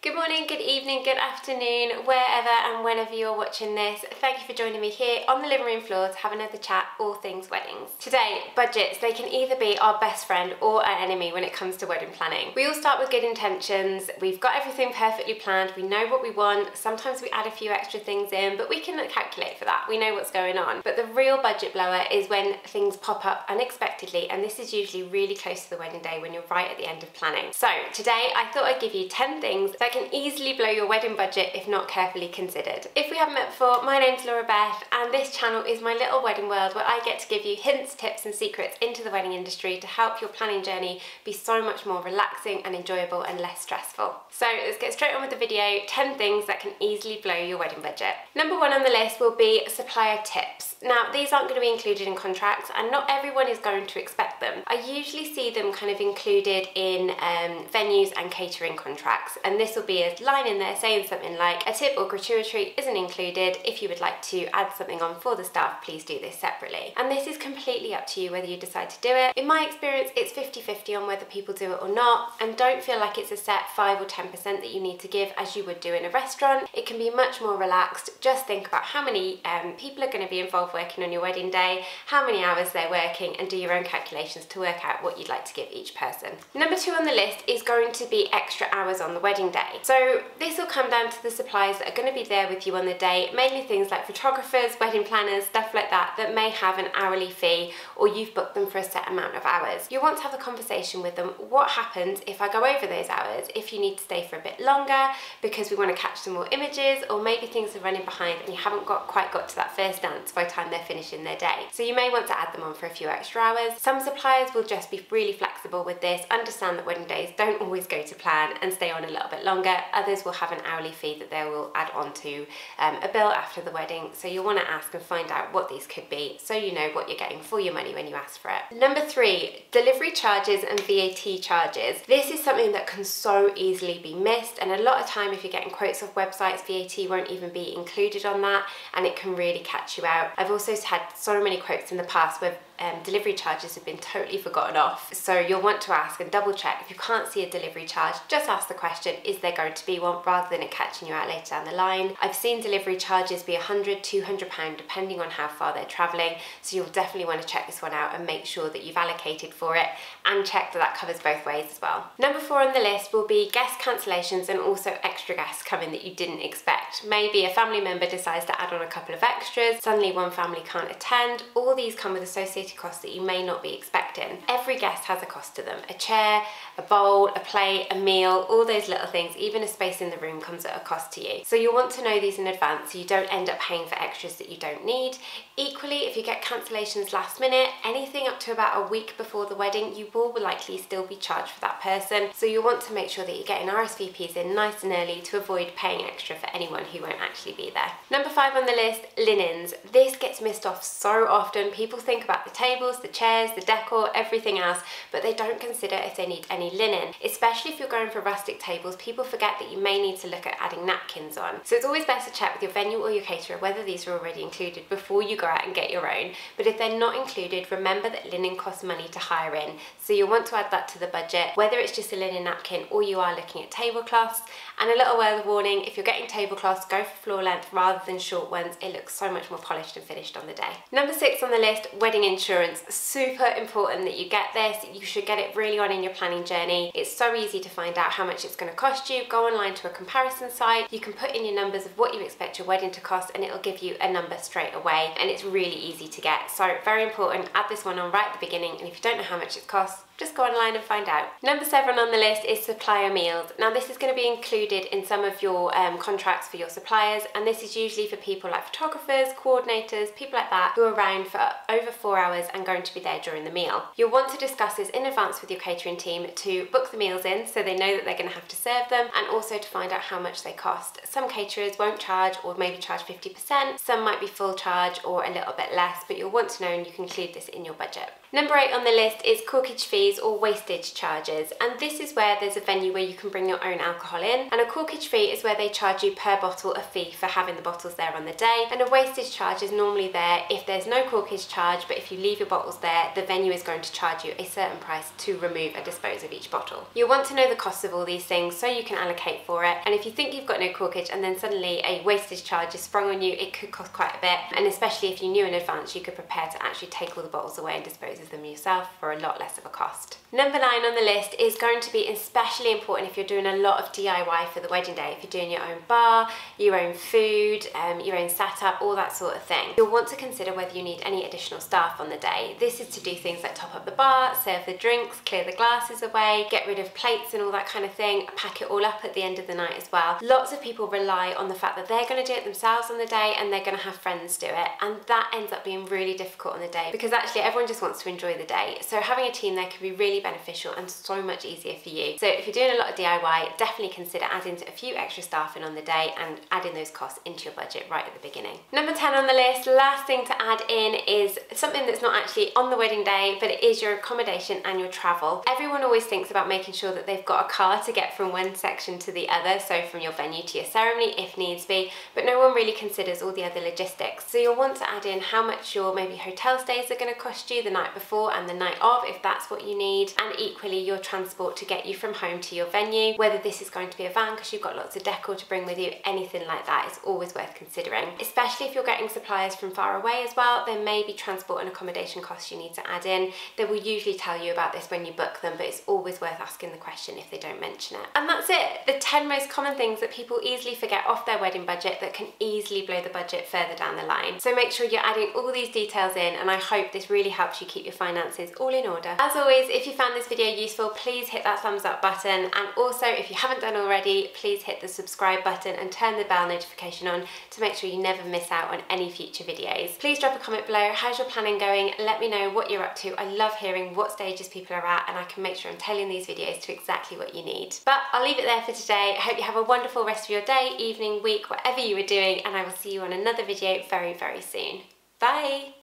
Good morning, good evening, good afternoon, wherever and whenever you're watching this. Thank you for joining me here on the living room floor to have another chat, all things weddings. Today, budgets, they can either be our best friend or our enemy when it comes to wedding planning. We all start with good intentions, we've got everything perfectly planned, we know what we want, sometimes we add a few extra things in, but we can calculate for that, we know what's going on. But the real budget blower is when things pop up unexpectedly, and this is usually really close to the wedding day when you're right at the end of planning. So today, I thought I'd give you 10 things that can easily blow your wedding budget if not carefully considered. If we haven't met before, my name's Beth and this channel is my little wedding world where I get to give you hints, tips and secrets into the wedding industry to help your planning journey be so much more relaxing and enjoyable and less stressful. So let's get straight on with the video, 10 things that can easily blow your wedding budget. Number one on the list will be supplier tips. Now these aren't going to be included in contracts and not everyone is going to expect them. I usually see them kind of included in venues and catering contracts, and this will be a line in there saying something like a tip or gratuity isn't included. If you would like to add something on for the staff, please do this separately. And this is completely up to you whether you decide to do it. In my experience, it's 50-50 on whether people do it or not, and don't feel like it's a set 5 or 10% that you need to give as you would do in a restaurant. It can be much more relaxed. Just think about how many people are going to be involved working on your wedding day, how many hours they're working, and do your own calculations to work out what you'd like to give each person. Number two on the list is going to be extra hours on the wedding day. So this will come down to the suppliers that are going to be there with you on the day, mainly things like photographers, wedding planners, stuff like that, that may have an hourly fee or you've booked them for a set amount of hours. You want to have a conversation with them. What happens if I go over those hours? If you need to stay for a bit longer because we want to catch some more images, or maybe things are running behind and you haven't quite got to that first dance by the time they're finishing their day. So you may want to add them on for a few extra hours. Some suppliers will just be really flexible with this, understand that wedding days don't always go to plan and stay on a little bit longer. Others will have an hourly fee that they will add on to a bill after the wedding. So you'll want to ask and find out what these could be so you know what you're getting for your money when you ask for it. Number three, delivery charges and VAT charges. This is something that can so easily be missed, and a lot of time if you're getting quotes off websites, VAT won't even be included on that and it can really catch you out. I've also had so many quotes in the past where delivery charges have been totally forgotten off. So you'll want to ask and double check. If you can't see a delivery charge, just ask the question, is there going to be one, rather than it catching you out later down the line. I've seen delivery charges be £100, £200 depending on how far they're travelling. So you'll definitely want to check this one out and make sure that you've allocated for it and check that that covers both ways as well. Number four on the list will be guest cancellations and also extra guests coming that you didn't expect. Maybe a family member decides to add on a couple of extras, suddenly one family can't attend. All these come with associated costs that you may not be expecting. Every guest has a cost to them. A chair, a bowl, a plate, a meal, all those little things, even a space in the room comes at a cost to you. So you'll want to know these in advance so you don't end up paying for extras that you don't need. Equally, if you get cancellations last minute, anything up to about a week before the wedding, you will likely still be charged for that person. So you want to make sure that you're getting RSVPs in nice and early to avoid paying extra for anyone who won't actually be there. Number five on the list, linens. This gets missed off so often. People think about the tables, the chairs, the decor, everything else, but they don't consider if they need any linen. Especially if you're going for rustic tables, people forget that you may need to look at adding napkins on. So it's always best to check with your venue or your caterer whether these are already included before you go out and get your own. But if they're not included, remember that linen costs money to hire in. So you'll want to add that to the budget, whether it's just a linen napkin or you are looking at tablecloths. And a little word of warning, if you're getting tablecloths, go for floor length rather than short ones. It looks so much more polished and finished on the day. Number six on the list, wedding insurance. Super important that you get this. You should get it really on in your planning journey. It's so easy to find out how much it's going to cost you. Go online to a comparison site. You can put in your numbers of what you expect your wedding to cost and it'll give you a number straight away, and it's really easy to get. So very important, add this one on right at the beginning, and if you don't know how much it costs, just go online and find out. Number seven on the list is supplier meals. Now this is going to be included in some of your contracts for your suppliers, and this is usually for people like photographers, coordinators, people like that who are around for over 4 hours and going to be there during the meal. You'll want to discuss this in advance with your catering team to book the meals in so they know that they're going to have to serve them, and also to find out how much they cost. Some caterers won't charge or maybe charge 50%, some might be full charge or a little bit less, but you'll want to know and you can include this in your budget. Number eight on the list is corkage fees fees or wastage charges, and this is where there's a venue where you can bring your own alcohol in, and a corkage fee is where they charge you per bottle a fee for having the bottles there on the day, and a wastage charge is normally there if there's no corkage charge, but if you leave your bottles there, the venue is going to charge you a certain price to remove and dispose of each bottle. You'll want to know the costs of all these things so you can allocate for it, and if you think you've got no corkage and then suddenly a wastage charge is sprung on you, it could cost quite a bit, and especially if you knew in advance, you could prepare to actually take all the bottles away and dispose of them yourself for a lot less of a cost. Number 9 on the list is going to be especially important if you're doing a lot of DIY for the wedding day. If you're doing your own bar, your own food, your own setup, all that sort of thing. You'll want to consider whether you need any additional staff on the day. This is to do things like top up the bar, serve the drinks, clear the glasses away, get rid of plates and all that kind of thing, pack it all up at the end of the night as well. Lots of people rely on the fact that they're going to do it themselves on the day and they're going to have friends do it, and that ends up being really difficult on the day because actually everyone just wants to enjoy the day. So having a team there can be really beneficial and so much easier for you. So if you're doing a lot of DIY, definitely consider adding a few extra staff in on the day and adding those costs into your budget right at the beginning. Number 10 on the list, last thing to add in, is something that's not actually on the wedding day, but it is your accommodation and your travel. Everyone always thinks about making sure that they've got a car to get from one section to the other, so from your venue to your ceremony if needs be, but no one really considers all the other logistics. So you'll want to add in how much your maybe hotel stays are going to cost you the night before and the night of, if that's what you need, and equally your transport to get you from home to your venue, whether this is going to be a van because you've got lots of decor to bring with you, anything like that is always worth considering. Especially if you're getting suppliers from far away as well, there may be transport and accommodation costs you need to add in. They will usually tell you about this when you book them, but it's always worth asking the question if they don't mention it. And that's it, the 10 most common things that people easily forget off their wedding budget that can easily blow the budget further down the line. So make sure you're adding all these details in, and I hope this really helps you keep your finances all in order. As always, if you found this video useful, please hit that thumbs up button, and also if you haven't done already, please hit the subscribe button and turn the bell notification on to make sure you never miss out on any future videos. Please drop a comment below. How's your planning going? Let me know what you're up to. I love hearing what stages people are at, and I can make sure I'm tailoring these videos to exactly what you need. But I'll leave it there for today. I hope you have a wonderful rest of your day, evening, week, whatever you were doing, and I will see you on another video very, very soon. Bye!